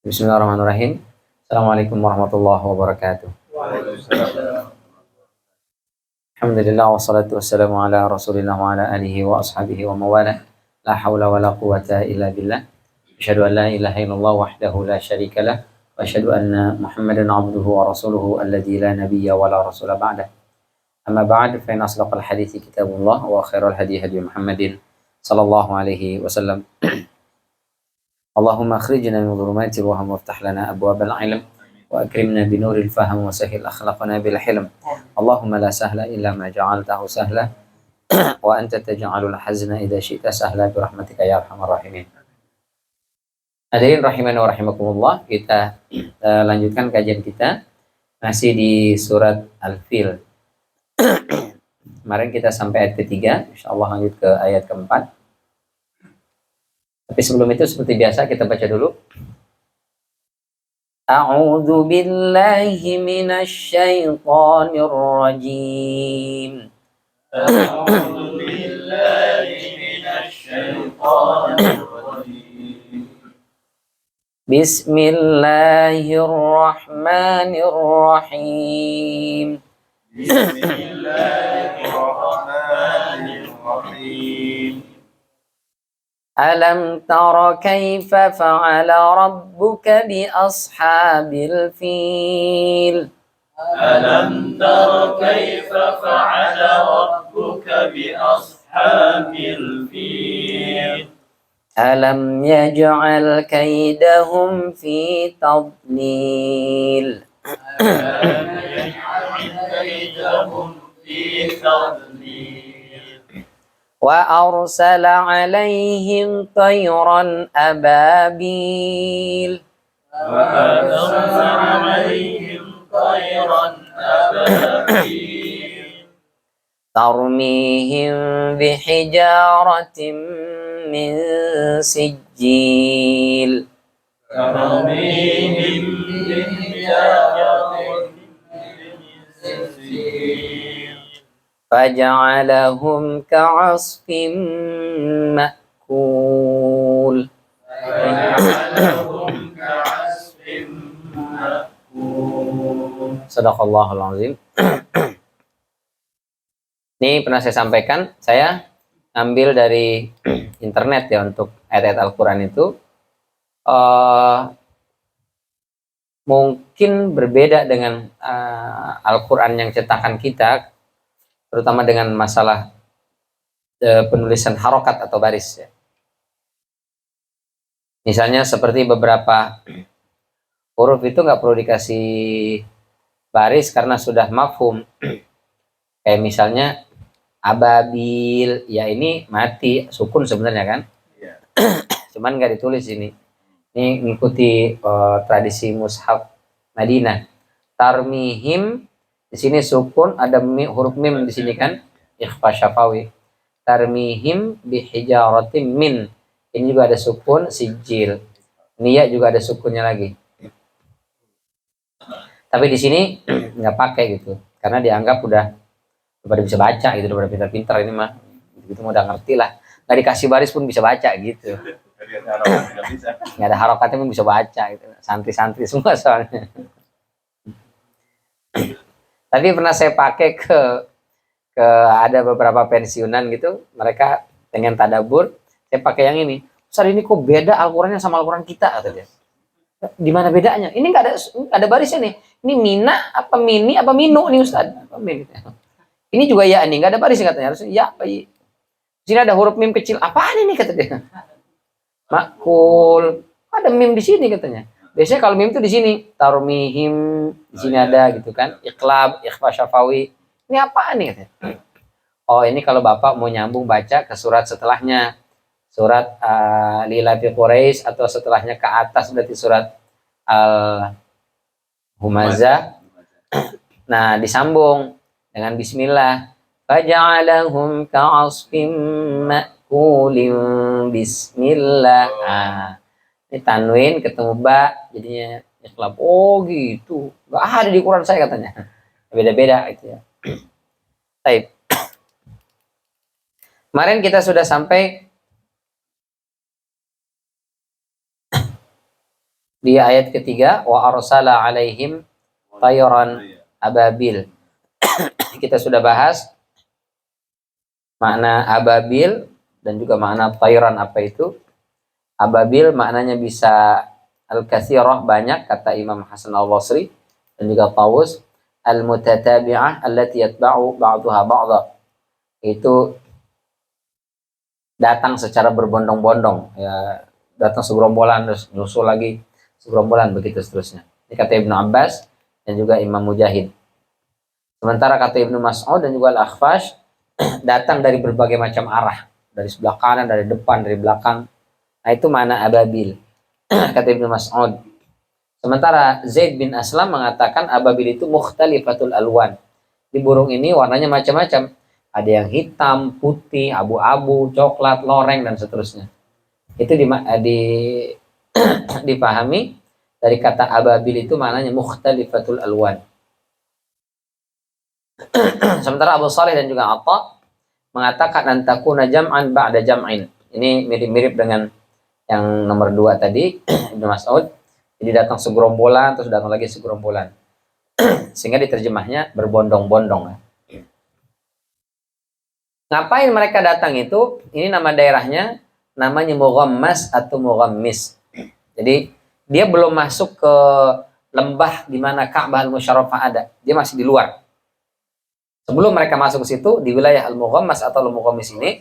Bismillahirrahmanirrahim. Assalamualaikum warahmatullahi wabarakatuh. Alhamdulillah wassalatu wassalamu ala Rasulillah wa ala alihi wa ashabihi wa mawala. La haula wa la quwwata illa billah. Asyhadu an la ilaha illallah wahdahu la syarika lah wa asyhadu anna Muhammadan abduhu wa rasuluhu alladzi la nabiyya wa la rasula ba'dah. Amma ba'd fa inna asdaqal hadithi kitabullah wa khairal hadi hadi Muhammadin sallallahu alaihi wasallam. اللهم أخرجنا من ظلمات الوهم وافتح لنا أبواب العلم وأكرمنا بنور الفهم وسهل أخلاقنا بالحلم اللهم لا سهل إلا ما جعلته سهلا وأنت تجعل الحزن إذا شئت سهلا برحمتك يا أرحم الراحمين. Hadirin rahimani wa rahimakumullah, kita lanjutkan kajian kita masih di surat Al-Fil. Kemarin kita sampai ayat ketiga, insyaallah lanjut ke ayat keempat. Tapi sebelum itu seperti biasa kita baca dulu. A'udzu billahi minasy syaithanir rajim. A'udzu billahi minasy syaithanir rajim. Bismillahirrahmanirrahim. Bismillahirrahmanirrahim. ألم تر كيف فعل ربك بأصحاب الفيل ألم تر كيف فعل ربك بأصحاب الفيل ألم يجعل كيدهم في تضليل ألم يجعل كيدهم في تضليل وأرسل عليهم طيرا أبابيل ترميهم بحجارة من سجيل فجعلهم كعصف مأكول. Sadaqallahul azim. Ini pernah saya sampaikan, saya ambil dari internet ya untuk ayat-ayat Al-Quran itu mungkin berbeda dengan Al-Quran yang cetakan kita, terutama dengan masalah penulisan harokat atau baris ya. Misalnya seperti beberapa huruf itu nggak perlu dikasih baris karena sudah mafhum. Kayak misalnya ababil, ya ini mati, sukun sebenarnya kan. Yeah. Cuman nggak ditulis ini. Ini mengikuti tradisi mushaf Madinah. Tarmihim, di sini sukun, ada huruf mim di sini kan, ikhfa syafawi. Tarmihim bihijaratim min. Ini juga ada sukun sijil. Niya juga ada sukunnya lagi. Tapi di sini nggak pakai gitu, karena dianggap udah pada bisa baca gitu, udah pintar-pintar ini mah. Gitu udah ngerti lah. Nggak dikasih baris pun bisa baca gitu. Nggak ada harokatnya pun bisa baca gitu. Santri-santri semua soalnya. Tapi pernah saya pakai ke ada beberapa pensiunan gitu, mereka pengen tadabur, saya pakai yang ini. Ustaz, ini kok beda Al-Qur'annya sama Al-Qur'an kita, kata dia. Di mana bedanya? Ini nggak ada barisnya nih. Ini mina apa mini apa minu nih Ustaz? Apa mini? Ini juga ya ini nggak ada barisnya katanya, harusnya ya apa ya. Sini ada huruf mim kecil. Apaan ini kata dia? Makul. Ada mim di sini katanya. Biasanya kalau mim itu di sini, tarmihim di sini ada gitu kan. Iqlab, ikhfa syafawi. Ini apaan nih katanya? Oh, ini kalau Bapak mau nyambung baca ke surat setelahnya. Surat Lilafi Quraisy atau setelahnya ke atas berarti surat Al-Humazah. Nah, disambung dengan bismillah. Faja'alahum ka'asfim ma'kulin bismillah. Nah, ini tanwin ketemu ba jadinya ikhlas. Oh gitu. Gak ada di Quran saya katanya. Beda-beda itu ya. Baik. Kemarin kita sudah sampai Di ayat ketiga, wa arsala alaihim tayran ababil. Kita sudah bahas makna ababil dan juga makna tayran apa itu. Ababil maknanya bisa al-katsirah, banyak, kata Imam Hasan al-Basri dan juga Tawus. Al-mutatabi'ah allati yatba'u ba'daha ba'dha. Itu datang secara berbondong-bondong, ya, datang segerombolan terus nyusul lagi segerombolan, begitu seterusnya. Ini kata Ibnu Abbas dan juga Imam Mujahid. Sementara kata Ibnu Mas'ud dan juga Al-Akhfash, datang dari berbagai macam arah, dari sebelah kanan, dari depan, dari belakang. Nah, itu mana ababil kata Ibnu Mas'ud. Sementara Zaid bin Aslam mengatakan ababil itu mukhtalifatul alwan. Di burung ini warnanya macam-macam. Ada yang hitam, putih, abu-abu, coklat, loreng, dan seterusnya. Itu dipahami dari kata ababil itu maknanya mukhtalifatul alwan. Sementara Abu Saleh dan juga Atta mengatakan antakuna jam'an ba'da jam'in. Ini mirip-mirip dengan yang nomor 2 tadi, Ibnu Mas'ud. Jadi datang segerombolan, terus datang lagi segerombolan. Sehingga diterjemahnya berbondong-bondong. Ngapain mereka datang itu? Ini nama daerahnya, namanya Mughammas atau Mughammis. Jadi dia belum masuk ke lembah di mana Ka'bah Al-Musyarrafah ada. Dia masih di luar. Sebelum mereka masuk ke situ, di wilayah Al-Mughammas atau Al-Mughammis ini,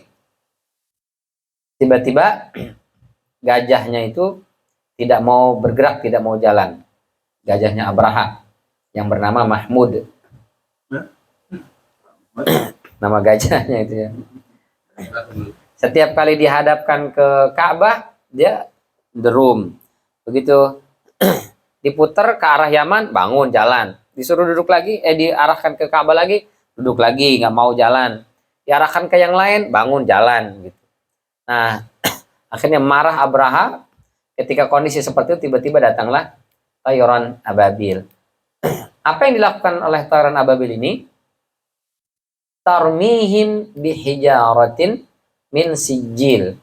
tiba-tiba gajahnya itu tidak mau bergerak, tidak mau jalan. Gajahnya Abraha yang bernama Mahmud. Nama gajahnya itu ya. Setiap kali dihadapkan ke Ka'bah, dia derum. Begitu diputar ke arah Yaman, bangun jalan. Disuruh duduk lagi, diarahkan ke Ka'bah lagi, duduk lagi, nggak mau jalan. Diarahkan ke yang lain, bangun jalan. Gitu. Nah, akhirnya marah Abraha. Ketika kondisi seperti itu, tiba-tiba datanglah tayran ababil. Apa yang dilakukan oleh tayran ababil ini? Tarmihim bihijaratin min sijil.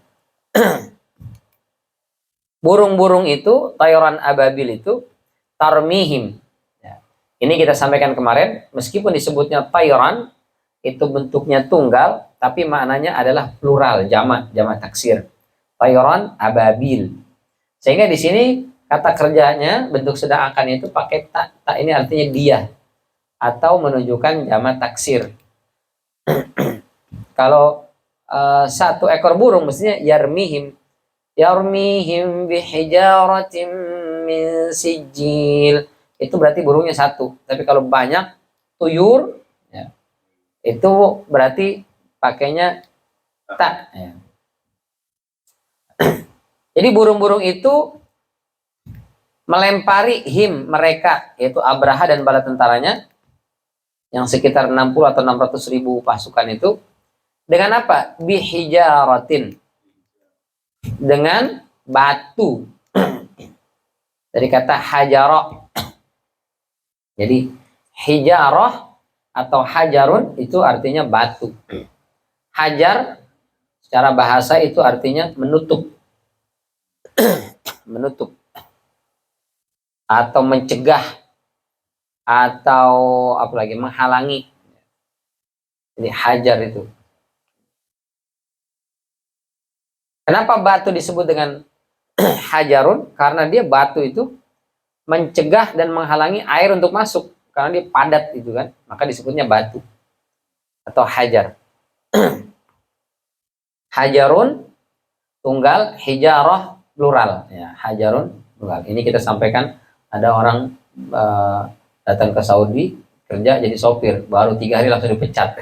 Burung-burung itu, tayran ababil itu, tarmihim. Ya. Ini kita sampaikan kemarin, meskipun disebutnya tayran, itu bentuknya tunggal, tapi maknanya adalah plural, jamak taksir. Tayran ababil. Sehingga di sini kata kerjanya, bentuk sedangkan itu pakai tak. Tak ini artinya dia, atau menunjukkan jamak taksir. Kalau satu ekor burung mestinya yarmihim bihijaratin min sijil. Itu berarti burungnya satu. Tapi kalau banyak tuyur, ya, itu berarti pakainya tak. Ya. Jadi burung-burung itu melempari mereka, yaitu Abraha dan bala tentaranya, yang sekitar 60 atau 600 ribu pasukan itu, dengan apa? Bihijaratin, dengan batu. Dari kata hajarah. Jadi hijarah atau hajarun itu artinya batu. Hajar secara bahasa itu artinya menutup. Menutup atau mencegah atau apalagi menghalangi. Jadi hajar itu. Kenapa batu disebut dengan hajarun? Karena dia batu itu mencegah dan menghalangi air untuk masuk, karena dia padat itu kan, maka disebutnya batu atau hajar. Hajarun tunggal, hijarah plural, ya, hajarun plural. Ini kita sampaikan, ada orang datang ke Saudi kerja jadi sopir, baru 3 hari langsung dipecat.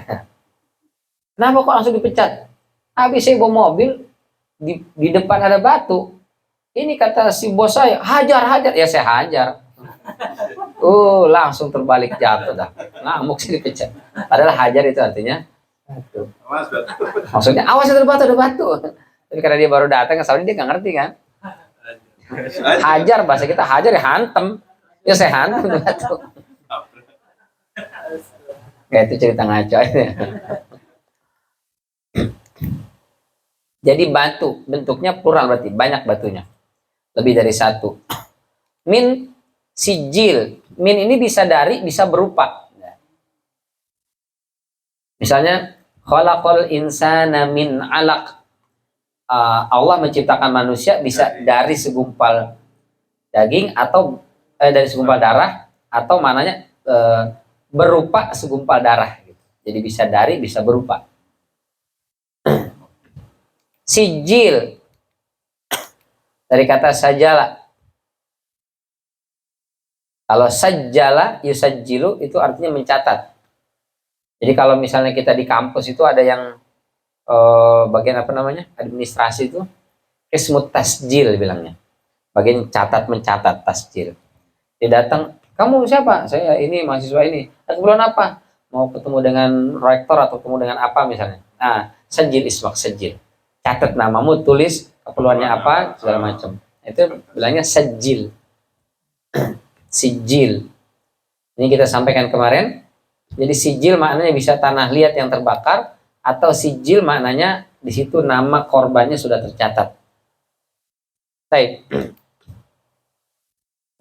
Kenapa kok langsung dipecat? Habis saya bawa mobil, di depan ada batu. Ini kata si bos saya, hajar, ya saya hajar. Langsung terbalik jatuh dah. Ngamuk sih dipecat. Padahal hajar itu artinya batu. Maksudnya awas ada batu. Tapi karena dia baru datang ke Saudi, dia nggak ngerti kan. Hajar, bahasa kita hajar ya hantem. Ya saya hantem batu. Kayak itu cerita ngaco aja. Jadi batu bentuknya plural, berarti banyak batunya, lebih dari satu. Min sijil. Min ini bisa dari, bisa berupa. Misalnya, khalaqal insana min alaq. Allah menciptakan manusia bisa dari segumpal daging atau dari segumpal darah, atau mananya berupa segumpal darah. Jadi bisa dari, bisa berupa. Sijil dari kata sajala. Kalau sajala yusajjilu itu artinya mencatat. Jadi kalau misalnya kita di kampus itu ada yang bagian apa namanya, administrasi itu ismut tasjil bilangnya, bagian catat mencatat, tasjil. Dia datang, kamu siapa? Saya ini mahasiswa ini. Kebetulan apa? Mau ketemu dengan rektor atau ketemu dengan apa misalnya. Nah, sajil ismak sajil. Catat namamu, tulis keperluannya apa, segala macam. Itu bilangnya sajil. Sijil. Ini kita sampaikan kemarin. Jadi sijil maknanya bisa tanah liat yang terbakar, atau sijil maknanya di situ nama korbannya sudah tercatat. Baik.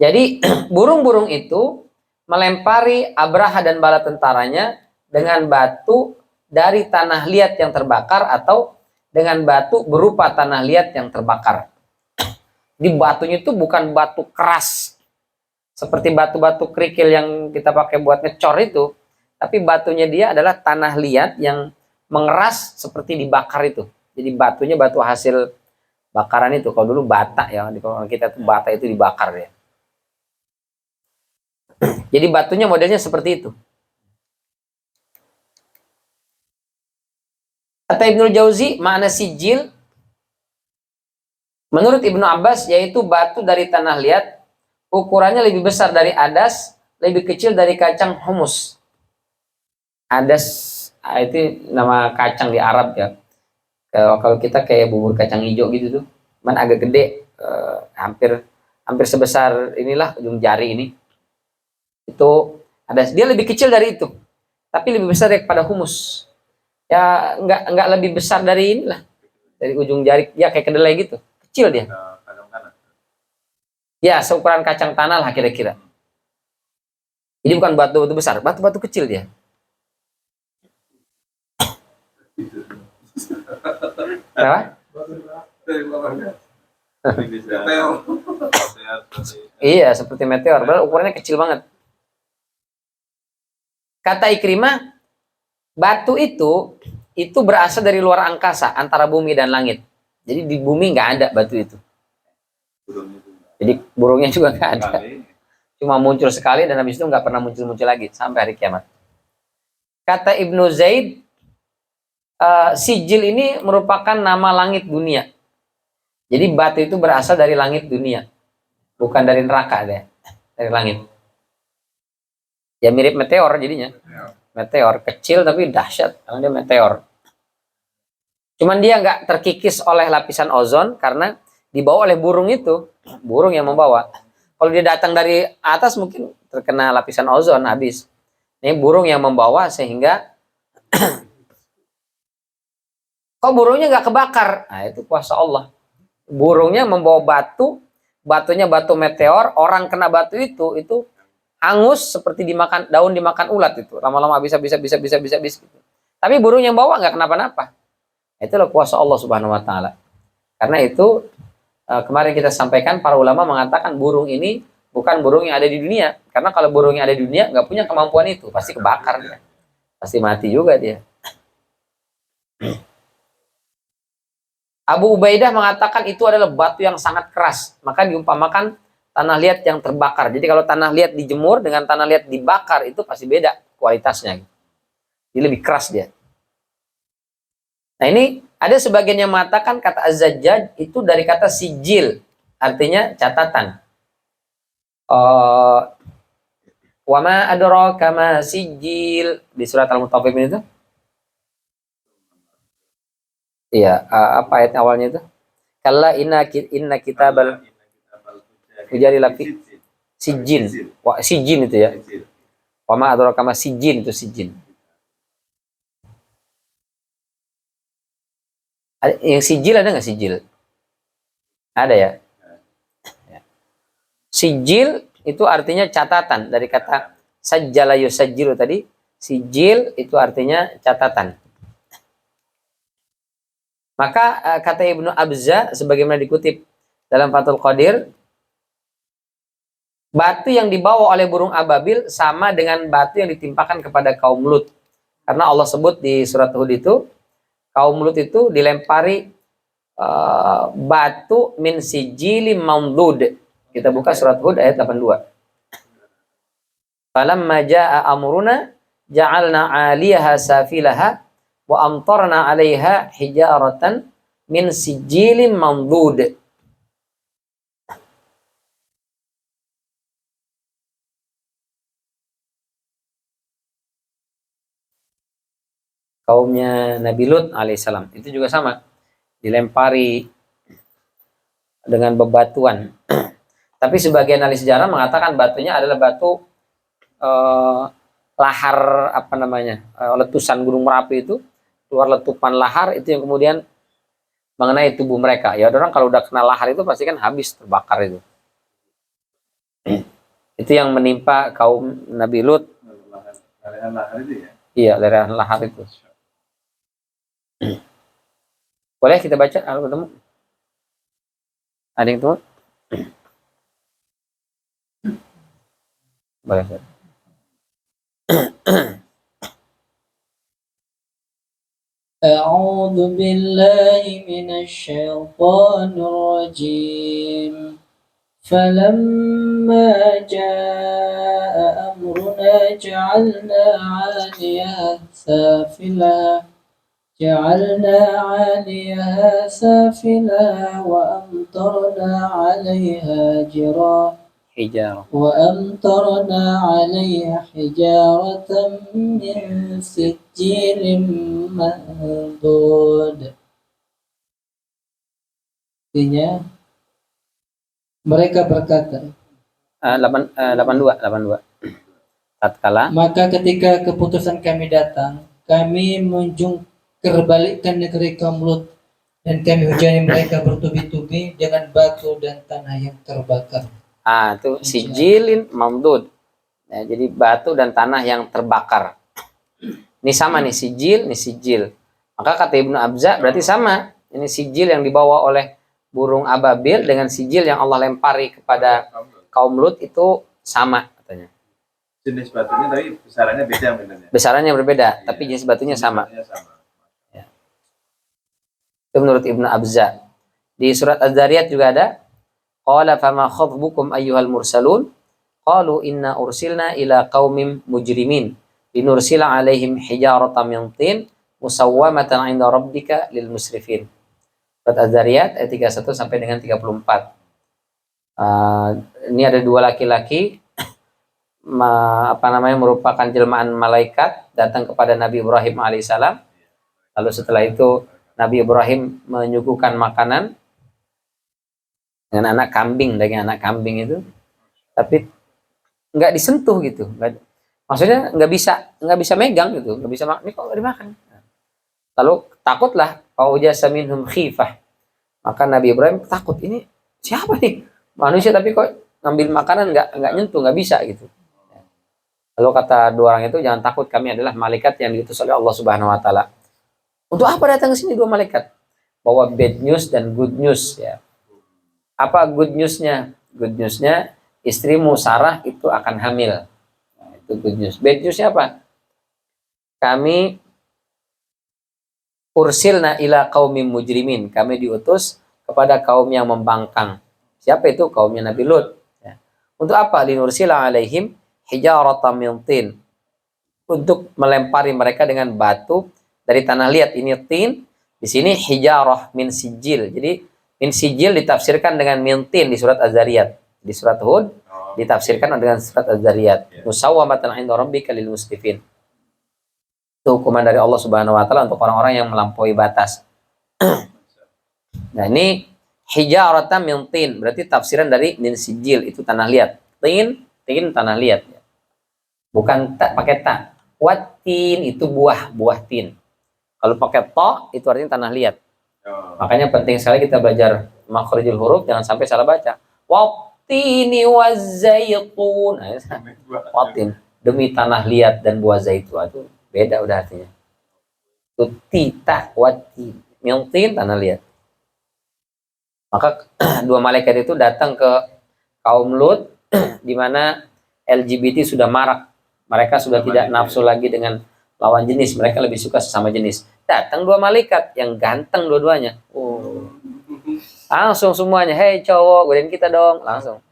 Jadi burung-burung itu melempari Abraha dan bala tentaranya dengan batu dari tanah liat yang terbakar, atau dengan batu berupa tanah liat yang terbakar. Di batunya itu bukan batu keras seperti batu-batu kerikil yang kita pakai buat ngecor itu, tapi batunya dia adalah tanah liat yang mengeras seperti dibakar itu. Jadi batunya batu hasil bakaran itu. Kalau dulu bata ya, kalau kita tuh bata itu dibakar ya. Jadi batunya modelnya seperti itu. Kata Ibnu Jauzi, makna sijil menurut Ibnu Abbas yaitu batu dari tanah liat, ukurannya lebih besar dari adas, lebih kecil dari kacang humus. Adas itu nama kacang di Arab ya. Kalau kita kayak bubur kacang hijau gitu tuh, cuman agak gede, hampir sebesar inilah ujung jari ini. Itu adas. Dia lebih kecil dari itu, tapi lebih besar daripada humus. Ya nggak lebih besar dari inilah, dari ujung jari. Ya kayak kedelai gitu, kecil dia. Ya seukuran kacang tanah lah kira-kira. Ini bukan batu-batu besar, batu-batu kecil dia. Kenapa? Iya, seperti meteor, padahal ukurannya kecil banget. Kata Ikrimah, batu itu berasal dari luar angkasa, antara bumi dan langit. Jadi di bumi nggak ada batu itu. Jadi burungnya juga nggak ada. Cuma muncul sekali dan habis itu nggak pernah muncul-muncul lagi sampai hari kiamat. Kata Ibnu Zaid, sijil ini merupakan nama langit dunia. Jadi batu itu berasal dari langit dunia, bukan dari neraka deh, dari langit. Ya mirip meteor jadinya. Meteor kecil tapi dahsyat karena dia meteor. Cuman dia nggak terkikis oleh lapisan ozon karena dibawa oleh burung itu, burung yang membawa. Kalau dia datang dari atas mungkin terkena lapisan ozon habis. Ini burung yang membawa sehingga kok burungnya nggak kebakar? Nah itu kuasa Allah. Burungnya membawa batu, batunya batu meteor, orang kena batu itu hangus seperti dimakan daun dimakan ulat itu. Lama-lama bisa gitu. Tapi burung yang bawa nggak kenapa-napa. Itulah kuasa Allah Subhanahu wa taala. Karena itu kemarin kita sampaikan para ulama mengatakan burung ini bukan burung yang ada di dunia. Karena kalau burung yang ada di dunia nggak punya kemampuan itu, pasti kebakar dia. Pasti mati juga dia. Abu Ubaidah mengatakan itu adalah batu yang sangat keras, maka diumpamakan tanah liat yang terbakar. Jadi kalau tanah liat dijemur dengan tanah liat dibakar itu pasti beda kualitasnya. Jadi lebih keras dia. Nah ini ada sebagian yang mengatakan kata Az-Zajjaj itu dari kata sijil, artinya catatan. Wama adraka ma sijil di surat Al-Mutaffifin itu. Iya, apa ayat awalnya itu? Kalla inna kitabal fujari lafi sijin. Wah, sijin itu ya. Wama adraka ma sijin itu sijin. Yang sijil ada nggak sijil? Ada ya. Sijil itu artinya catatan, dari kata sajjala yusajjilu tadi. Sijil itu artinya catatan. Maka kata Ibnu Abza sebagaimana dikutip dalam Fathul Qadir, batu yang dibawa oleh burung ababil sama dengan batu yang ditimpakan kepada kaum Lut. Karena Allah sebut di surat Hud itu, kaum Lut itu dilempari batu min sijili mamdud. Kita buka surat Hud ayat 82. Falamma jaa amruna ja'alna 'aliyaha safilaha wa amtarna 'alaiha hijaratan min sijilin mamdud. Kaumnya Nabi Lut alaihissalam itu juga sama, dilempari dengan bebatuan. Tapi sebagian ahli sejarah mengatakan batunya adalah batu lahar apa namanya, letusan Gunung Merapi itu, keluar letupan lahar itu yang kemudian mengenai tubuh mereka. Ya orang kalau udah kena lahar itu pasti kan habis, terbakar itu. Itu yang menimpa kaum Nabi Lut. Lelehan lahar itu ya? Iya, lelehan lahar itu. Boleh kita baca kalau ketemu? Ada yang temu? Boleh. أعوذ بالله من الشيطان الرجيم فلما جاء أمرنا جعلنا عاليها سافلها وأمطرنا عليها حجارة من سجيل منضود. Artinya mereka berkata 82. Tatkala maka ketika keputusan kami datang, kami menjungkirbalikkan negeri kaum Lut dan kami hujani mereka bertubi-tubi dengan batu dan tanah yang terbakar. Itu sijilin mamdud. Ya, jadi batu dan tanah yang terbakar. Ini sama nih sijil, nih sijil. Maka kata Ibnu Abza berarti sama. Ini sijil yang dibawa oleh burung ababil dengan sijil yang Allah lempari kepada kaum Lut itu sama katanya. Jenis batunya tapi besarannya beda benernya. Besarannya berbeda, Iya. tapi jenis batunya sama. Ya. Itu menurut Ibnu Abza. Di surat Az-Zariyat juga ada. Qala fama khatbukum ayyuhal mursalun? Qalu inna ursilna ila qaumim mujrimin. Linursila alaihim hijaratan min tin musawwamatan 'inda rabbika lil musrifin. Surat Az-Zariyat ayat 31 sampai dengan 34. Ini ada dua laki-laki merupakan jelmaan malaikat datang kepada Nabi Ibrahim alaihissalam. Lalu setelah itu Nabi Ibrahim menyuguhkan makanan dengan anak kambing itu, tapi nggak disentuh gitu, maksudnya nggak bisa megang gitu, nggak bisa ini kok nggak dimakan. Lalu takutlah faujasa minhum khifah, maka Nabi Ibrahim takut, ini siapa nih manusia tapi kok ngambil makanan nggak nyentuh, nggak bisa gitu. Lalu kata dua orang itu, jangan takut, kami adalah malaikat yang diutus oleh Allah Subhanahu Wa Taala. Untuk apa datang ke sini dua malaikat? Bawa bad news dan good news ya. Apa good newsnya? Good newsnya istrimu Sarah itu akan hamil. Nah, itu good news. Bad newsnya apa? Kami ursilna ila qaumim mujrimin. Kami diutus kepada kaum yang membangkang. Siapa itu? Kaumnya Nabi Lut. Ya. Untuk apa? Linursila alaihim hijaratan min tin. Untuk melempari mereka dengan batu dari tanah liat. Ini tin, di sini hijarah min sijil. Jadi min sijil ditafsirkan dengan min tin di surat Az-Zariyat. Di surat Hud ditafsirkan dengan surat Az-Zariyat. Musawwamatan 'inda rabbika lil musrifin. Itu hukuman dari Allah Subhanahu Wa Taala untuk orang-orang yang melampaui batas. Nah ini hijaratan min tin, berarti tafsiran dari min sijil, itu tanah liat. Tin tanah liat. Bukan tak pakai ta. Watin itu buah tin. Kalau pakai to itu artinya tanah liat. Makanya penting sekali kita belajar makhrijul huruf, jangan sampai salah baca. Wow, wattini wazzaitun. Watin, demi tanah liat dan buah zaitun. Itu beda udah artinya. Itu tita wati, miltin tanah liat. Maka dua malaikat itu datang ke kaum Lut di mana LGBT sudah marak. Mereka sudah tidak nafsu lagi dengan lawan jenis, mereka lebih suka sesama jenis. Datang dua malaikat yang ganteng dua-duanya. Oh. Langsung semuanya, hei cowok, godain kita dong, langsung.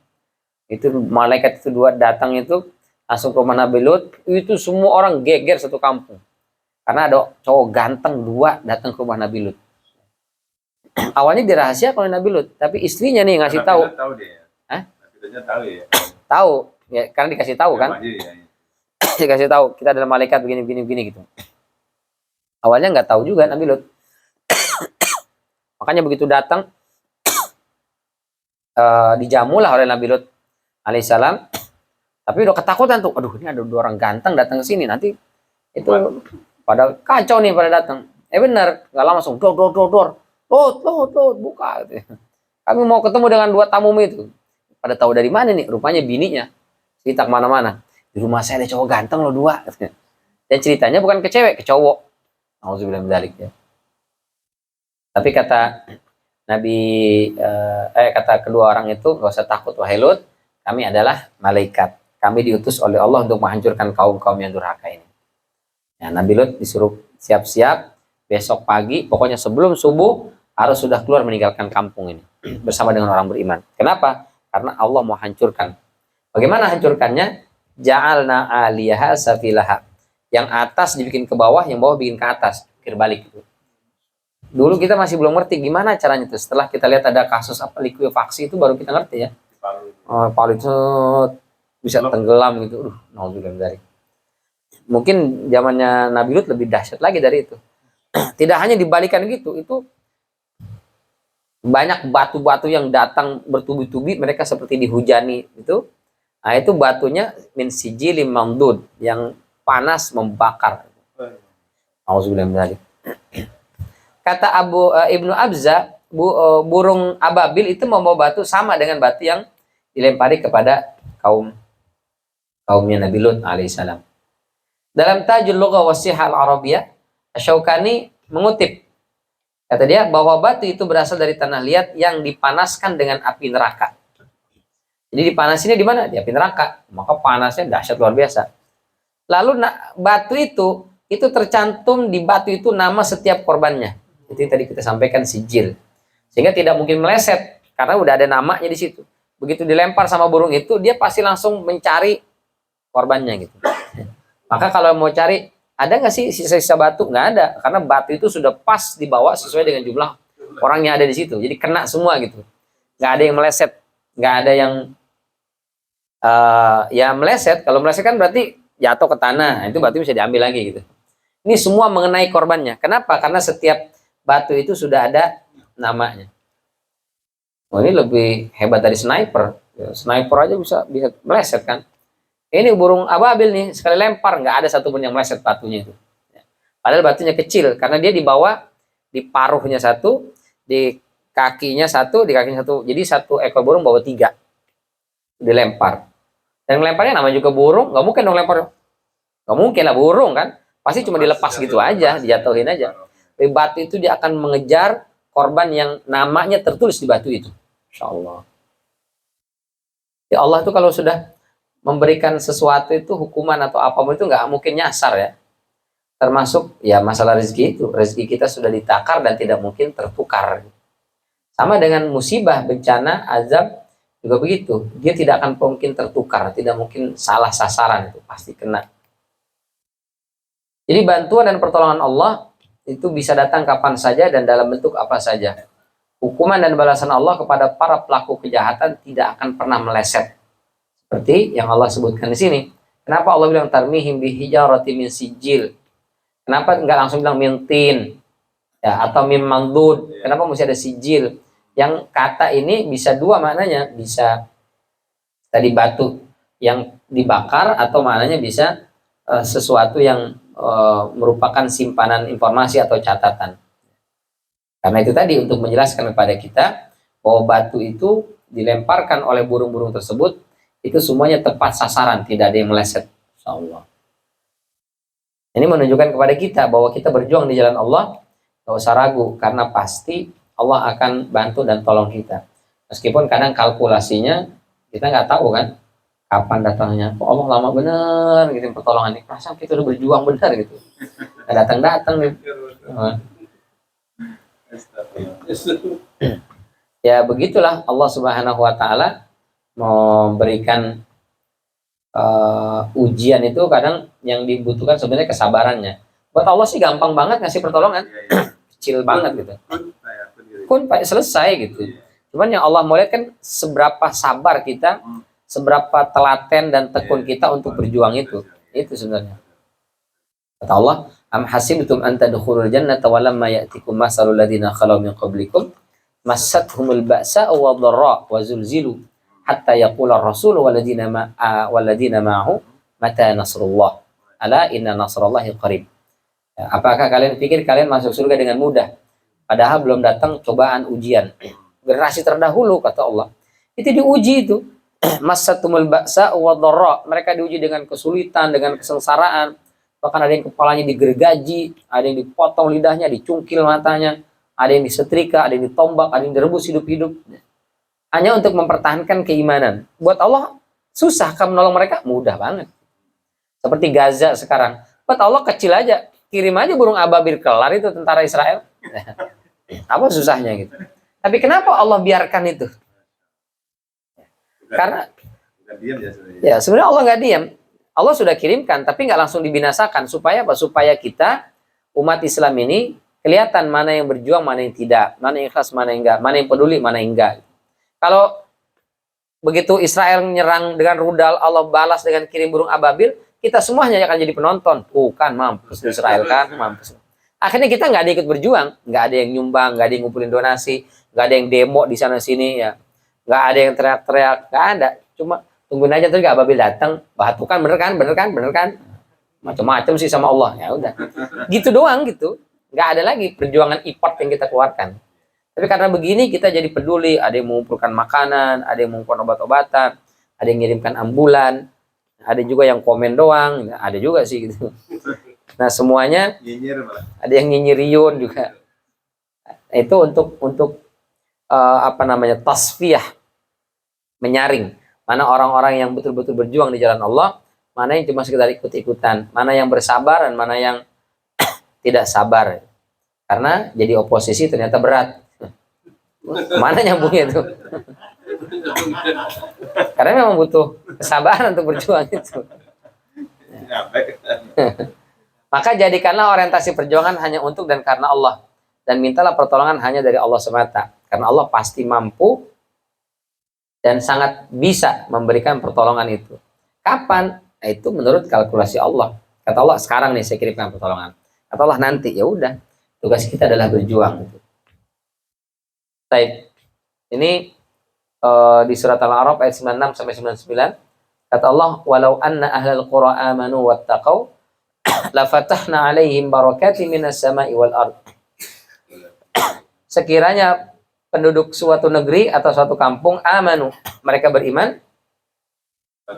Itu malaikat itu dua datang itu langsung ke rumah Nabi Lut, itu semua orang geger satu kampung. Karena ada cowok ganteng dua datang ke rumah Nabi Lut. Awalnya dirahasiakan oleh Nabi Lut, tapi istrinya nih ngasih tahu. Tahu dia. Hah? Nabi tahu ya. Tahu, ya karena dikasih tahu kan. Dikasih tahu kita adalah malaikat begini gitu. Awalnya nggak tahu juga Nabi Lut. Makanya begitu datang dijamulah oleh Nabi Lut alaihissalam. Tapi udah ketakutan tuh. Aduh, ini ada dua orang ganteng datang ke sini, nanti itu pada kacau nih pada datang. Benar, nggak langsung dor. Lot, buka. Kami mau ketemu dengan dua tamumu itu. Pada tahu dari mana nih? Rupanya bininya. Cerita kemana-mana. Di rumah saya ada cowok ganteng loh dua. Dan ceritanya bukan ke cewek, ke cowok. Auzubillah min dzalik ya. Tapi kata Nabi, kata kedua orang itu, gak usah takut wahai Lut, kami adalah malaikat. Kami diutus oleh Allah untuk menghancurkan kaum-kaum yang durhaka ini. Ya, Nabi Lut disuruh siap-siap besok pagi, pokoknya sebelum subuh harus sudah keluar meninggalkan kampung ini bersama dengan orang beriman. Kenapa? Karena Allah mau hancurkan. Bagaimana hancurkannya? Ja'alna 'aliyaha safilaha. Yang atas dibikin ke bawah, yang bawah bikin ke atas, berbalik gitu. Dulu kita masih belum ngerti gimana caranya itu. Setelah kita lihat ada kasus apa likuifaksi itu baru kita ngerti ya. Palu itu bisa tenggelam gitu. Nauzubillah. Mungkin zamannya Nabi Lut lebih dahsyat lagi dari itu. Tidak hanya dibalikan gitu, itu banyak batu-batu yang datang bertubi-tubi, mereka seperti dihujani itu. Nah, itu batunya min sijilim mamdud, yang panas membakar. Auzubillah min dzalik. Kata Ibnu Abza, burung ababil itu membawa batu sama dengan batu yang dilempari kepada kaumnya Nabi Lut alaihissalam. Dalam Tajul Lughah wa Sihah Al-Arabiyah, Asy-Syaukani mengutip, kata dia bahwa batu itu berasal dari tanah liat yang dipanaskan dengan api neraka. Jadi dipanasinnya di mana? Di api neraka. Maka panasnya dahsyat luar biasa. Lalu batu itu tercantum di batu itu nama setiap korbannya. Itu yang tadi kita sampaikan, sijil. Sehingga tidak mungkin meleset karena udah ada namanya di situ. Begitu dilempar sama burung itu, dia pasti langsung mencari korbannya gitu. Maka kalau mau cari, ada nggak sih sisa-sisa batu? Nggak ada, karena batu itu sudah pas dibawa sesuai dengan jumlah orang yang ada di situ. Jadi kena semua gitu. Nggak ada yang meleset, nggak ada yang ya meleset. Kalau meleset kan berarti jatuh ke tanah, itu batu bisa diambil lagi gitu. Ini semua mengenai korbannya. Kenapa? Karena setiap batu itu sudah ada namanya. Oh, ini lebih hebat dari sniper. Ya, sniper aja bisa meleset kan. Ini burung ababil nih, sekali lempar nggak ada satupun yang meleset batunya itu. Padahal batunya kecil karena dia dibawa di paruhnya satu, di kakinya satu, di kakinya satu. Jadi satu ekor burung bawa 3 dilempar. Dan lemparnya namanya juga burung, nggak mungkin dong lempar. Nggak mungkin lah burung kan, pasti cuma dilepas gitu aja, dijatuhin aja. Tapi batu itu dia akan mengejar korban yang namanya tertulis di batu itu. Insya Allah. Ya Allah itu kalau sudah memberikan sesuatu itu hukuman atau apapun itu nggak mungkin nyasar ya. Termasuk ya masalah rezeki itu. Rezeki kita sudah ditakar dan tidak mungkin tertukar. Sama dengan musibah, bencana, azab juga begitu. Dia tidak akan mungkin tertukar, tidak mungkin salah sasaran, itu pasti kena. Jadi bantuan dan pertolongan Allah itu bisa datang kapan saja dan dalam bentuk apa saja. Hukuman dan balasan Allah kepada para pelaku kejahatan tidak akan pernah meleset. Seperti yang Allah sebutkan di sini. Kenapa Allah bilang tarmihim bihijarati min sijil? Kenapa enggak langsung bilang mintin ya, atau mim mandud? Kenapa mesti ada sijil? Yang kata ini bisa dua maknanya, bisa tadi batu yang dibakar atau maknanya bisa sesuatu yang merupakan simpanan informasi atau catatan. Karena itu tadi untuk menjelaskan kepada kita bahwa batu itu dilemparkan oleh burung-burung tersebut itu semuanya tepat sasaran, tidak ada yang meleset. Insyaallah. Ini menunjukkan kepada kita bahwa kita berjuang di jalan Allah, gak usah ragu, karena pasti Allah akan bantu dan tolong kita. Meskipun kadang kalkulasinya kita nggak tahu kan, kapan datangnya. Kok Allah lama bener gitu pertolongan ini. Perasaan kita udah berjuang bener gitu. Nggak datang-datang gitu. Ya begitulah Allah Subhanahu wa taala memberikan ujian itu kadang yang dibutuhkan sebenarnya kesabarannya. Buat Allah sih gampang banget ngasih pertolongan. Kecil banget gitu. Kun selesai gitu. Cuman yang Allah mau lihat kan seberapa sabar kita, seberapa telaten dan tekun kita untuk berjuang itu. Itu sebenarnya. Kata Allah, am hasibtum an tadkhulul jannata wa lamma ya'tikum masalul ladzina khalu min qablikum massathumul ba'sa wa dharra wa zulzilu hatta yaqula ar-rasul wal ladzina ma'ahu mata nasrullah ala inna nasrallahi qarib. Ya, apakah kalian pikir kalian masuk surga dengan mudah padahal belum datang cobaan ujian? Generasi terdahulu kata Allah itu diuji itu massatumul ba'sa wa dharra, mereka diuji dengan kesulitan, dengan kesengsaraan. Bahkan ada yang kepalanya digergaji, ada yang dipotong lidahnya, dicungkil matanya, ada yang disetrika, ada yang ditombak, ada yang direbus hidup-hidup. Hanya untuk mempertahankan keimanan. Buat Allah, susah kan menolong mereka? Mudah banget. Seperti Gaza sekarang. Buat Allah kecil aja. Kirim aja burung ababil, kelar itu tentara Israel. Apa susahnya gitu. Tapi kenapa Allah biarkan itu? Karena ya sebenarnya Allah nggak diam. Allah sudah kirimkan, tapi nggak langsung dibinasakan. Supaya apa? Supaya kita, umat Islam ini, kelihatan mana yang berjuang, mana yang tidak. Mana yang ikhlas, mana yang enggak. Mana yang peduli, mana yang enggak. Kalau begitu Israel menyerang dengan rudal, Allah balas dengan kirim burung ababil, kita semuanya akan jadi penonton. Kan mampus Israel kan, mampus. Akhirnya kita nggak ada ikut berjuang. Nggak ada yang nyumbang, nggak ada yang ngumpulin donasi, nggak ada yang demo di sana-sini. Ya. Nggak ada yang teriak-teriak, nggak ada. Cuma tungguin aja terus gak ababil datang, batu kan bener kan, macam-macam sih sama Allah, ya udah, gitu doang gitu, nggak ada lagi perjuangan effort yang kita keluarkan. Tapi karena begini kita jadi peduli, ada yang mengumpulkan makanan, ada yang mengumpulkan obat-obatan, ada yang mengirimkan ambulan, ada juga yang komen doang, ada juga sih gitu. Nah semuanya, ada yang nyinyiriun juga. Itu untuk tasfiyah, menyaring. Mana orang-orang yang betul-betul berjuang di jalan Allah, mana yang cuma sekedar ikut-ikutan, mana yang bersabar dan mana yang tidak sabar. Karena jadi oposisi ternyata berat. Mana nyambungnya itu? Karena memang butuh kesabaran untuk berjuang itu. Maka jadikanlah orientasi perjuangan hanya untuk dan karena Allah. Dan mintalah pertolongan hanya dari Allah semata. Karena Allah pasti mampu dan sangat bisa memberikan pertolongan itu. Kapan? Nah, itu menurut kalkulasi Allah. Kata Allah, sekarang nih saya kirimkan pertolongan. Kata Allah, nanti. Ya udah. Tugas kita adalah berjuang. Baik. Ini di surat Al-A'raf ayat 96 sampai 99. Kata Allah, walau anna ahlal qura amanu wattaqau la fatahna alaihim barakati minas sama'i wal ard. Sekiranya penduduk suatu negeri atau suatu kampung amanu, mereka beriman,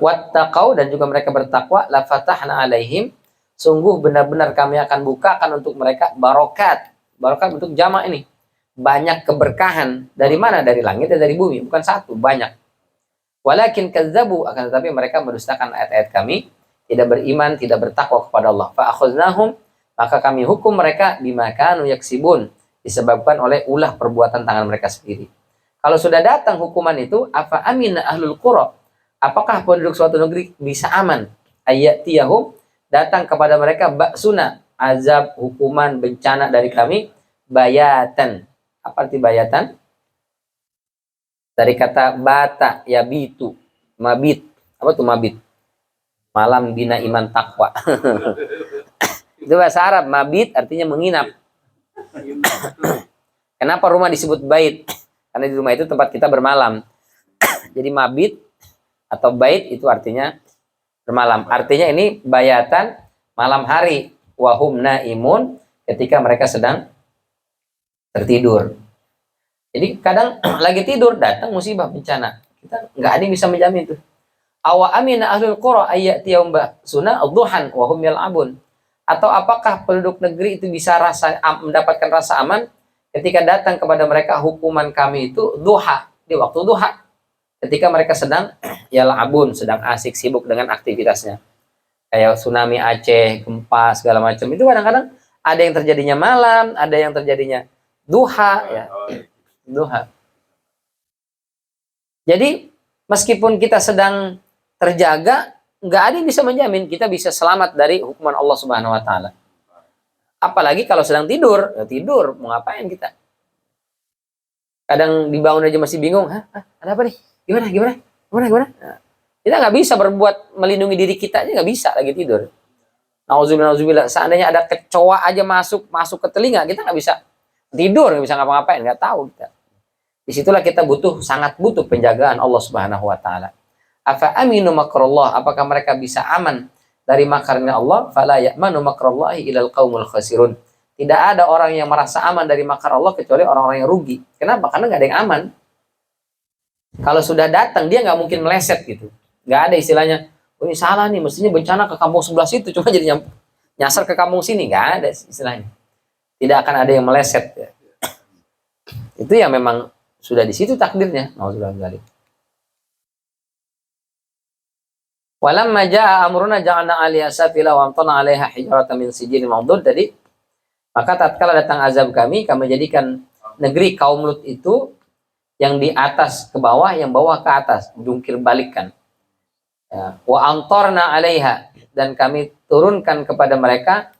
wattaqau, dan juga mereka bertakwa, la fatahna alaihim, sungguh benar-benar kami akan bukakan untuk mereka barokat. Barokat untuk jamak ini, banyak keberkahan. Dari mana? Dari langit dan dari bumi, bukan satu, banyak. Walakin kazzabu, akan tetapi mereka mendustakan ayat-ayat kami, tidak beriman, tidak bertakwa kepada Allah. Fa akhuznahum, maka kami hukum mereka bima kanu yaksibun, disebabkan oleh ulah perbuatan tangan mereka sendiri. Kalau sudah datang hukuman itu, afa amina ahlul qura, apakah penduduk suatu negeri bisa aman? Ayatiyahum, datang kepada mereka baksuna, azab, hukuman, bencana dari kami, bayatan. Apa arti bayatan? Dari kata bata, yabitu, mabit. Apa tuh mabit? Malam bina iman takwa. Itu bahasa Arab, mabit artinya menginap. Kenapa rumah disebut bait? Karena di rumah itu tempat kita bermalam. Jadi mabit atau bait itu artinya bermalam. Artinya ini bayatan malam hari. Wahum naimun, ketika mereka sedang tertidur. Jadi kadang lagi tidur datang musibah bencana. Kita nggak ada yang bisa menjamin itu. Awa amina ahlul qura ayyatiyahum ba'suna duhan wa hum yal'abun. Atau apakah penduduk negeri itu bisa mendapatkan rasa aman ketika datang kepada mereka hukuman kami itu duha, di waktu duha, ketika mereka sedang yal'abun, sedang asik sibuk dengan aktivitasnya. Kayak tsunami Aceh, gempa segala macam. Itu kadang-kadang ada yang terjadinya malam, ada yang terjadinya duha ya. Duha. Jadi meskipun kita sedang terjaga, nggak ada yang bisa menjamin kita bisa selamat dari hukuman Allah Subhanahu Wa Taala. Apalagi kalau sedang tidur, ya tidur mau ngapain kita? Kadang dibangun aja masih bingung, hah? Ada apa nih? Gimana? Nah, kita nggak bisa berbuat melindungi diri kita aja nggak bisa lagi tidur. Nauzubillah, seandainya ada kecoa aja masuk ke telinga, kita nggak bisa tidur, nggak bisa ngapa-ngapain, nggak tahu kita. Disitulah kita sangat butuh penjagaan Allah Subhanahu Wa Taala. Afa aminu makrullah, apakah mereka bisa aman dari makarnya Allah? Fala ya'manu makrallahi ilal qaumul khasirun. Tidak ada orang yang merasa aman dari makar Allah kecuali orang-orang yang rugi. Kenapa? Karena nggak ada yang aman. Kalau sudah datang dia nggak mungkin meleset gitu. Nggak ada istilahnya, oh ini salah nih, mestinya bencana ke kampung sebelah situ, cuma jadi nyasar ke kampung sini. Nggak ada istilahnya. Tidak akan ada yang meleset. Itu yang memang sudah di situ takdirnya. Nauzubillah. Walamma jaa amruna ja'alna 'aliha safila wa amtarna 'alaiha hijaratan min sijilin mamdud. Jadi maka tatkala datang azab kami jadikan negeri kaum Lut itu yang di atas ke bawah, yang bawah ke atas, jungkir balikkan. Ya. Wa amtarna 'alaiha, dan kami turunkan kepada mereka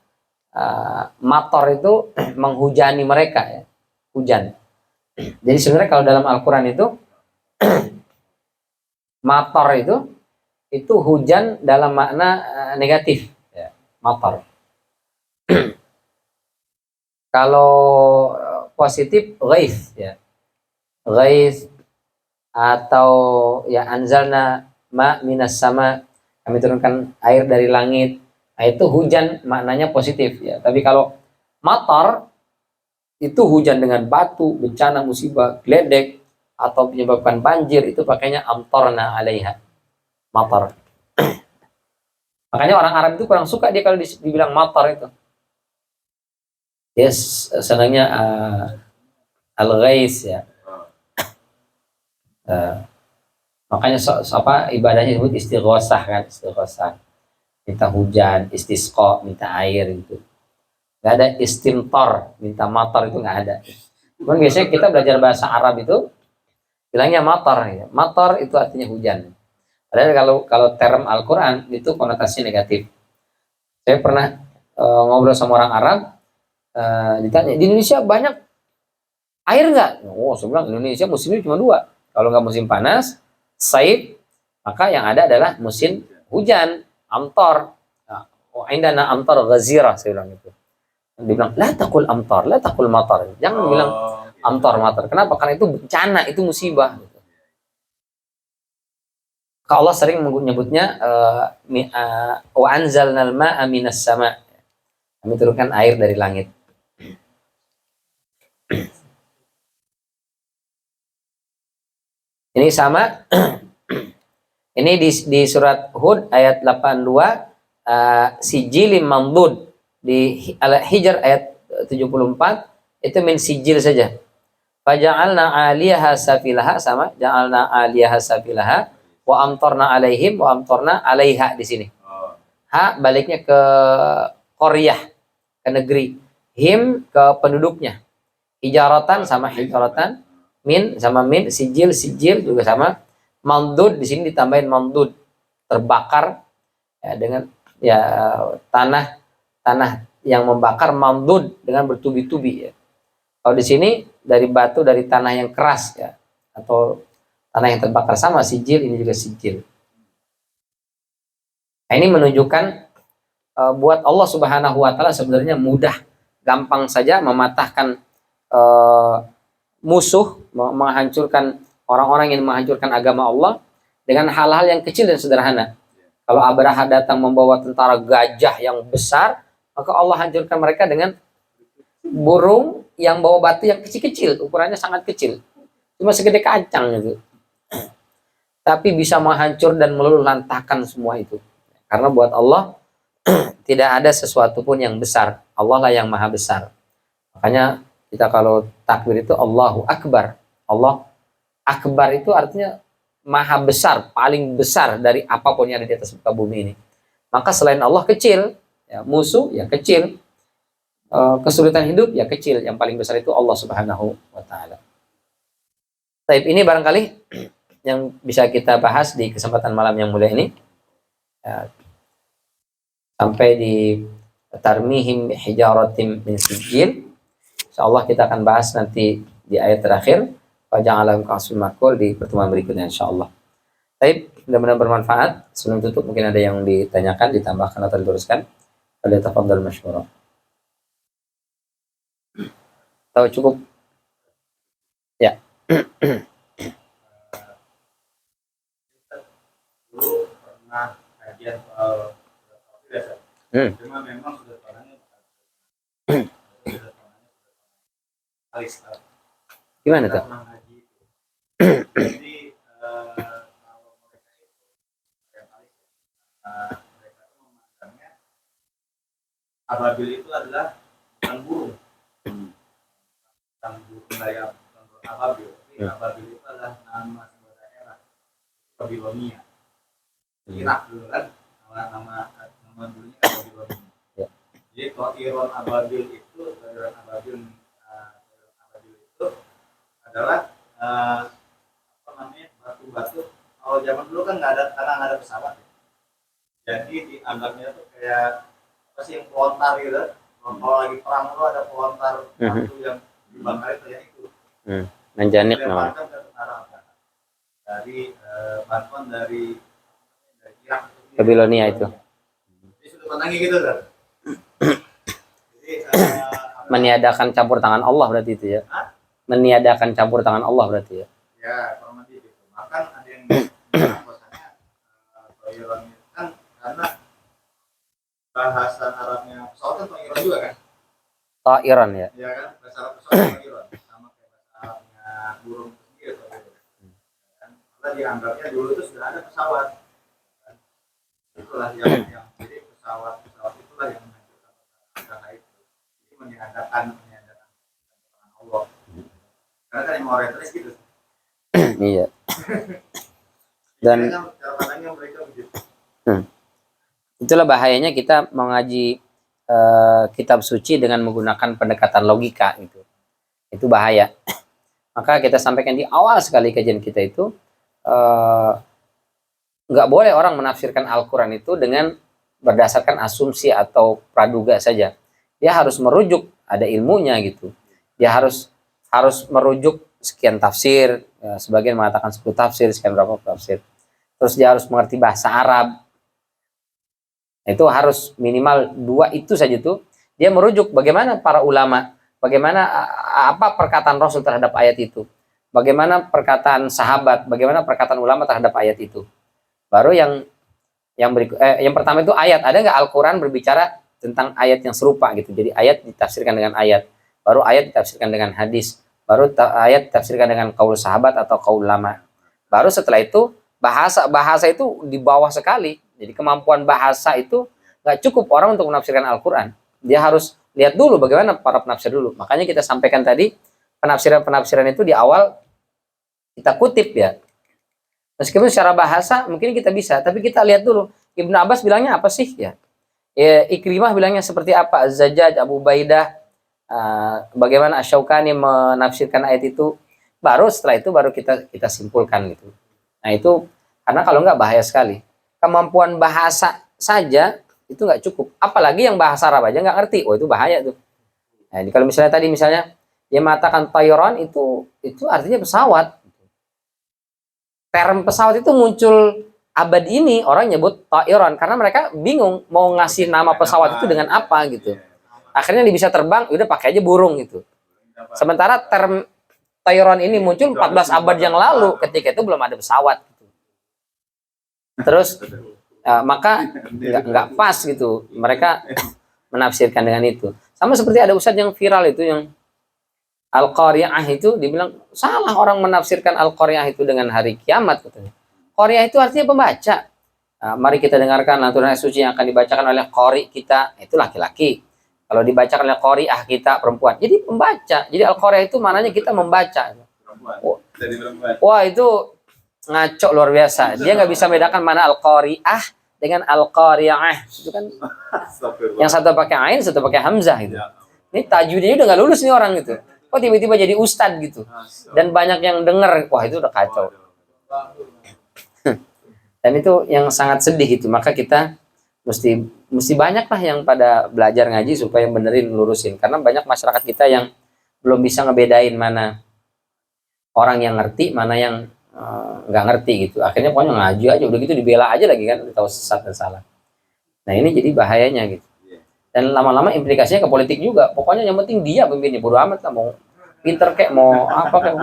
mator itu menghujani mereka ya. Hujan. Jadi sebenarnya kalau dalam Al-Qur'an itu mator itu hujan dalam makna negatif ya, matar. Kalau positif ghaith ya. Ghaith atau ya anzalna ma minas sama, kami turunkan air dari langit. Nah, itu hujan maknanya positif ya. Tapi kalau matar itu hujan dengan batu, bencana, musibah, geledek atau menyebabkan banjir, itu pakainya amtarna 'alaiha. Matar. Makanya orang Arab itu kurang suka dia kalau dibilang matar itu. Dia senangnya al-ghais ya. Makanya ibadahnya disebut istighosah kan, istighosah. Minta hujan, istisqa, minta air gitu. Gak ada istimtar, minta matar itu nggak ada. Cuman biasanya kita belajar bahasa Arab itu bilangnya matar ya. Matar itu artinya hujan. Padahal kalau term Al-Quran itu konotasinya negatif. Saya pernah ngobrol sama orang Arab, ditanya, di Indonesia banyak air nggak? Oh, saya bilang Indonesia musimnya cuma 2. Kalau nggak musim panas, saib, maka yang ada adalah musim hujan, amtar. Indana amtar ghazirah, saya bilang itu. Dia bilang, la taqul amtar, la taqul matar. Jangan bilang amtar, matar. Kenapa? Karena itu bencana, itu musibah. Allah sering menyebutnya wa anzalnal ma'a minas sama. Kami turunkan air dari langit. Ini sama. Ini di surat Hud ayat 82, sijilin mamdud. Di Al-Hijr ayat 74 itu min sijil saja. Faja'alna 'aliyaha safilaha, sama ja'alna 'aliyaha safilaha wa amtarna alaihim wa amtarna alaiha di sini. Ha baliknya ke qaryah, ke negeri. Him ke penduduknya. Hijaratan sama hijaratan, min sama min, sijil juga sama. Mamdud di sini ditambahin mamdud, terbakar ya, dengan ya tanah yang membakar, mamdud dengan bertubi-tubi ya. Kalau di sini dari batu, dari tanah yang keras ya, atau tanah yang terbakar, sama sijil, ini juga sijil. Nah, ini menunjukkan buat Allah Subhanahu wa Ta'ala sebenarnya mudah, gampang saja mematahkan musuh, menghancurkan orang-orang yang menghancurkan agama Allah dengan hal-hal yang kecil dan sederhana. Kalau Abraha datang membawa tentara gajah yang besar, maka Allah hancurkan mereka dengan burung yang bawa batu yang kecil-kecil, ukurannya sangat kecil, cuma segede kacang gitu, tapi bisa menghancur dan meluluhlantahkan semua itu. Karena buat Allah tidak ada sesuatu pun yang besar, Allah lah yang maha besar. Makanya kita kalau takbir itu Allahu Akbar. Allah Akbar itu artinya maha besar, paling besar dari apapun yang ada di atas muka bumi ini. Maka selain Allah kecil, ya, musuh ya kecil, kesulitan hidup ya kecil, yang paling besar itu Allah Subhanahu wa taala. Baik, ini barangkali yang bisa kita bahas di kesempatan malam yang mulia ini. Ya, sampai di tarmihim hijaratim min sijil. Insyaallah kita akan bahas nanti di ayat terakhir faja'alahum ka'asfin ma'kul di pertemuan berikutnya insyaallah. Baik, mudah-mudahan bermanfaat. Sebelum tutup mungkin ada yang ditanyakan, ditambahkan atau diteruskan. Falyatafadhal masykurah. Tahu cukup? Ya. Dulu pernah kajian soal biasa. Cuma memang sudah pandangnya Gimana tuh? Jadi kalau mereka itu mereka itu memandangnya ababil itu adalah bukan burung, bukan burung layak, bukan burung ababil. Tapi ababil itu adalah nama sebuah daerah Babilonia. Irak dulu kan, nama dulunya Babilonia. Jadi Toiron ababil itu adalah apa namanya, batu-batu. Kalau zaman dulu kan karena nggak ada pesawat, jadi dianggapnya tuh kayak apa sih, yang pelontar gitu. Kalau lagi perang itu ada pelontar batu yang dibakar itu, ya itu. Menjanik namanya. Dari bantuan dari Irak, Babilonia itu. Jadi sudah pandangnya gitu kan. Jadi Meniadakan campur tangan Allah berarti itu ya. Meniadakan campur tangan Allah berarti ya. Ya, kurang lebih gitu. Bahkan ada yang bilang bahwasanya Toiron itu kan karena bahasa Arabnya pesawat kan Toiron juga kan? Ta'iran ya. Ya kan, bahasa Arab pesawat Toiron sama kayak bahasa Arabnya burung itu sendiri Toiron. Kan karena dianggapnya dulu itu sudah ada pesawat. Kan? Itulah yang jadi pesawat itulah yang menghancurkan negara itu. Jadi meniadakan Allah. Karena kan yang orientalis gitu. Iya. Dan cara pandangnya mereka begitu. itulah bahayanya kita mengaji kitab suci dengan menggunakan pendekatan logika gitu. Itu bahaya. Maka kita sampaikan di awal sekali kajian kita itu nggak boleh orang menafsirkan Al-Quran itu dengan berdasarkan asumsi atau praduga saja. Dia harus merujuk, ada ilmunya gitu. Dia harus merujuk sekian tafsir, ya, sebagian mengatakan 10 tafsir, sekian berapa tafsir. Terus dia harus mengerti bahasa Arab. Itu harus minimal 2 itu saja tuh. Dia merujuk bagaimana para ulama, bagaimana apa perkataan Rasul terhadap ayat itu. Bagaimana perkataan sahabat, bagaimana perkataan ulama terhadap ayat itu. Baru yang pertama itu ayat. Ada nggak Al-Quran berbicara tentang ayat yang serupa gitu. Jadi ayat ditafsirkan dengan ayat. Baru ayat ditafsirkan dengan hadis, baru ayat ditafsirkan dengan kaul sahabat atau kaul ulama. Baru setelah itu bahasa itu di bawah sekali. Jadi kemampuan bahasa itu nggak cukup orang untuk menafsirkan Al-Quran. Dia harus lihat dulu bagaimana para penafsir dulu. Makanya kita sampaikan tadi penafsiran itu di awal kita kutip ya. Meskipun secara bahasa mungkin kita bisa, tapi kita lihat dulu Ibnu Abbas bilangnya apa sih ya. Ikrimah bilangnya seperti apa, Zajjaj, Abu Ubaidah, bagaimana Asy-Syaukani menafsirkan ayat itu, baru setelah itu baru kita simpulkan gitu. Nah itu karena kalau nggak bahaya sekali. Kemampuan bahasa saja itu nggak cukup, apalagi yang bahasa Arab aja nggak ngerti, itu bahaya tuh. Nah ini kalau misalnya tadi dia mengatakan Tayron itu artinya pesawat. Term pesawat itu muncul abad ini orang nyebut Tayron karena mereka bingung mau ngasih nama pesawat itu dengan apa gitu. Akhirnya dia bisa terbang, udah pakai aja burung gitu. Sementara term Tayron ini muncul 14 abad yang lalu, ketika itu belum ada pesawat. Gitu. Terus maka nggak pas gitu, mereka menafsirkan dengan itu. Sama seperti ada ustadz yang viral itu yang Al-Qari'ah itu dibilang salah orang menafsirkan Al-Qari'ah itu dengan hari kiamat katanya. Qari'ah itu artinya pembaca. Nah, mari kita dengarkan lantunan ayat suci yang akan dibacakan oleh qari kita, itu laki-laki. Kalau dibacakan oleh qari'ah kita perempuan. Jadi pembaca. Jadi Al-Qari'ah itu maknanya kita membaca. Wah, itu ngaco luar biasa. Dia nggak bisa membedakan mana Al-Qari'ah dengan Al-Qari'ah. Itu kan yang satu pakai ain, satu pakai hamzah gitu. Ini tajwidnya udah nggak lulus nih orang gitu. Kok tiba-tiba jadi ustad gitu. Dan banyak yang denger, wah itu udah kacau. Dan itu yang sangat sedih itu. Maka kita mesti banyak lah yang pada belajar ngaji supaya benerin lurusin. Karena banyak masyarakat kita yang belum bisa ngebedain mana orang yang ngerti, mana yang nggak ngerti gitu. Akhirnya pokoknya ngaji aja, udah gitu dibela aja lagi kan, udah tahu sesat dan salah. Nah ini jadi bahayanya gitu. Dan lama-lama implikasinya ke politik juga. Pokoknya yang penting dia pemimpinnya, bodo amat lah, mau pinter kayak mau apa kayak.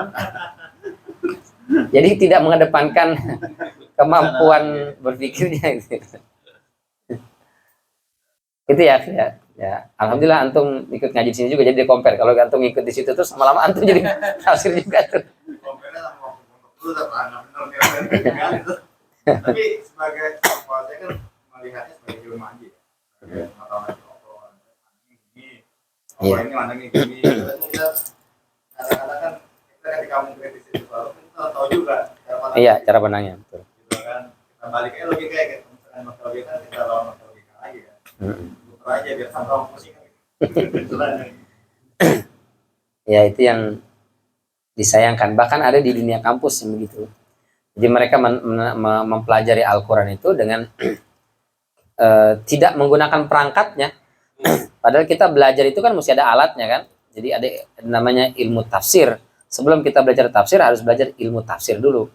Jadi tidak mengedepankan kemampuan berpikirnya gitu. Itu ya. Alhamdulillah antum ikut ngaji di sini juga, jadi compare. Kalau antum ikut di situ terus lama-lama antum jadi tafsir juga tuh. Tapi sebagai saya kan melihatnya sebagai ilmu aja. Ini mana ini gini. Kadang-kadang kan kita ketika mengkritisi sesuatu kita tahu juga Iya, cara pandangnya betul. Gitu kan. Kita balik aja logika ya, gitu. Misalkan masalah logika kita lawan masalah logika aja kan. Putar aja biar sama-sama pusing kan. Ya itu yang disayangkan. Bahkan ada di dunia kampus yang begitu. Jadi mereka mempelajari Al-Quran itu dengan tidak menggunakan perangkatnya. Padahal kita belajar itu kan mesti ada alatnya kan. Jadi ada namanya ilmu tafsir. Sebelum kita belajar tafsir harus belajar ilmu tafsir dulu.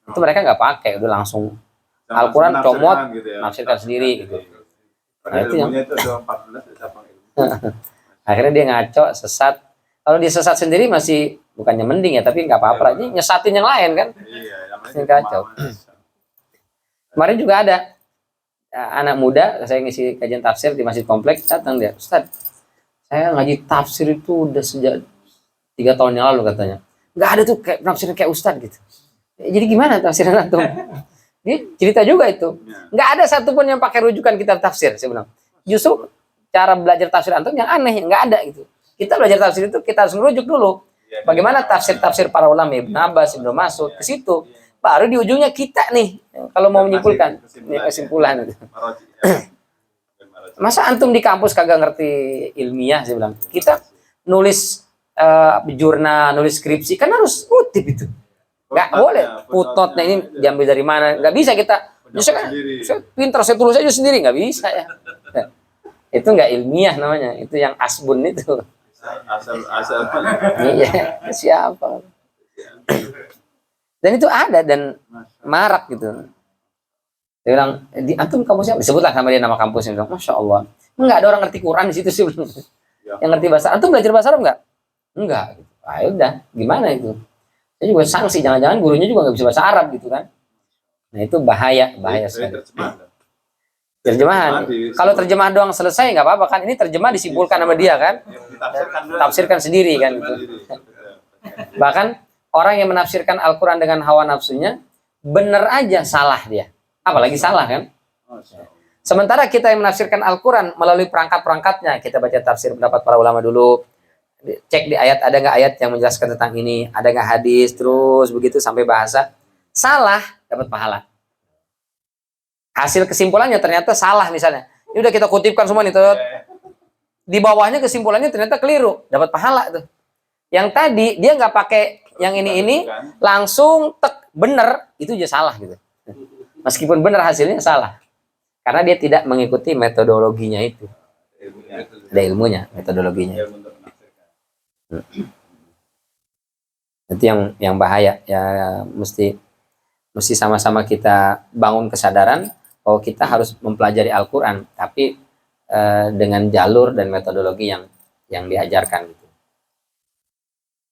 Itu mereka nggak pakai, udah langsung Al-Quran comot, gitu ya, nafsirkan sendiri gitu. Nah, itu yang akhirnya dia ngaco, sesat. Kalau dia sesat sendiri masih bukannya mending ya, tapi nggak apa-apa. Ini nyesatin yang lain kan. Ini kacau. Kemarin juga ada anak muda, saya ngisi kajian tafsir di Masjid Kompleks, datang dia, Ustaz, saya ngaji tafsir itu udah sejak 3 tahun yang lalu katanya. Nggak ada tuh kayak tafsir kayak Ustaz gitu. Jadi gimana tafsiran antum? Dia cerita juga itu. Nggak ada satupun yang pakai rujukan kitab tafsir, saya bilang. Justru cara belajar tafsir antum yang aneh, nggak ada gitu. Kita belajar tafsir itu kita harus merujuk dulu. Bagaimana tafsir-tafsir para ulama, Ibnu Abbas, Ibnu Mas'ud, ke situ. Baru di ujungnya kita nih, kalau mau menyimpulkan kesimpulan itu. Masa antum di kampus kagak ngerti ilmiah, saya bilang. Kita nulis jurnal, nulis skripsi kan harus kutip itu. Nggak boleh footnote-nya ini diambil dari mana, nggak bisa kita. Saya pintar, saya tulis aja sendiri, nggak bisa ya. Itu nggak ilmiah namanya, itu yang asbun itu. Asal. Iya, siapa? Dan itu ada dan marak gitu. Dia bilang, di antum kampusnya, disebutlah sama dia nama kampusnya. Dia bilang, Masya Allah, nggak ada orang ngerti Quran di situ sih. Yang ngerti bahasa, antum belajar bahasa Arab nggak? Enggak. Ah, udah, gimana itu? Saya juga sanksi, jangan-jangan gurunya juga nggak bisa bahasa Arab gitu kan? Nah itu bahaya sekali. Terjemahan. Kalau terjemahan doang selesai nggak apa-apa kan? Ini terjemah disimpulkan sama dia kan? Tafsirkan sendiri kan? Gitu. Bahkan orang yang menafsirkan Al-Quran dengan hawa nafsunya, bener aja salah dia. Apalagi salah kan? Sementara kita yang menafsirkan Al-Quran melalui perangkat-perangkatnya, kita baca tafsir pendapat para ulama dulu, cek di ayat, ada nggak ayat yang menjelaskan tentang ini, ada nggak hadis, terus begitu sampai bahasa. Salah, dapat pahala. Hasil kesimpulannya ternyata salah misalnya. Ini udah kita kutipkan semua nih, tuh. Di bawahnya kesimpulannya ternyata keliru, dapat pahala tuh. Yang tadi dia nggak pakai yang ini langsung tek bener, itu aja salah gitu. Meskipun bener hasilnya salah. Karena dia tidak mengikuti metodologinya itu. Ada ilmunya, metodologinya. Itu yang bahaya. Ya mesti sama-sama kita bangun kesadaran bahwa kita harus mempelajari Al-Quran, tapi dengan jalur dan metodologi yang diajarkan gitu.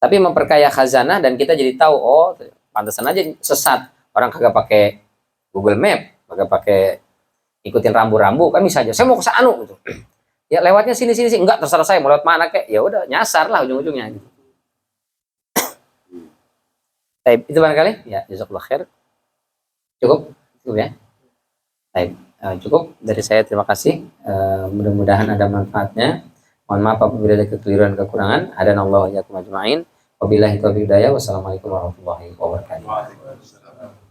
Tapi memperkaya khazanah dan kita jadi tahu, oh pantesan aja sesat. Orang kagak pakai Google Map, kagak pakai ikutin rambu-rambu, kan bisa aja. Saya mau ke sana gitu. Ya lewatnya sini sini sih, enggak terserah saya mau lewat mana kayak, ya udah nyasar lah ujung-ujungnya gitu. Baik, itu barangkali ya, jazakallah khair. Cukup ya. Baik, cukup dari saya, terima kasih. Mudah-mudahan ada manfaatnya. Mohon maaf apabila ada kekeliruan kekurangan. Adanallahu wa iyyakum ajma'in. Wabillahi taufiq hidayah. Wassalamualaikum warahmatullahi wabarakatuh. Waalaikumsalam.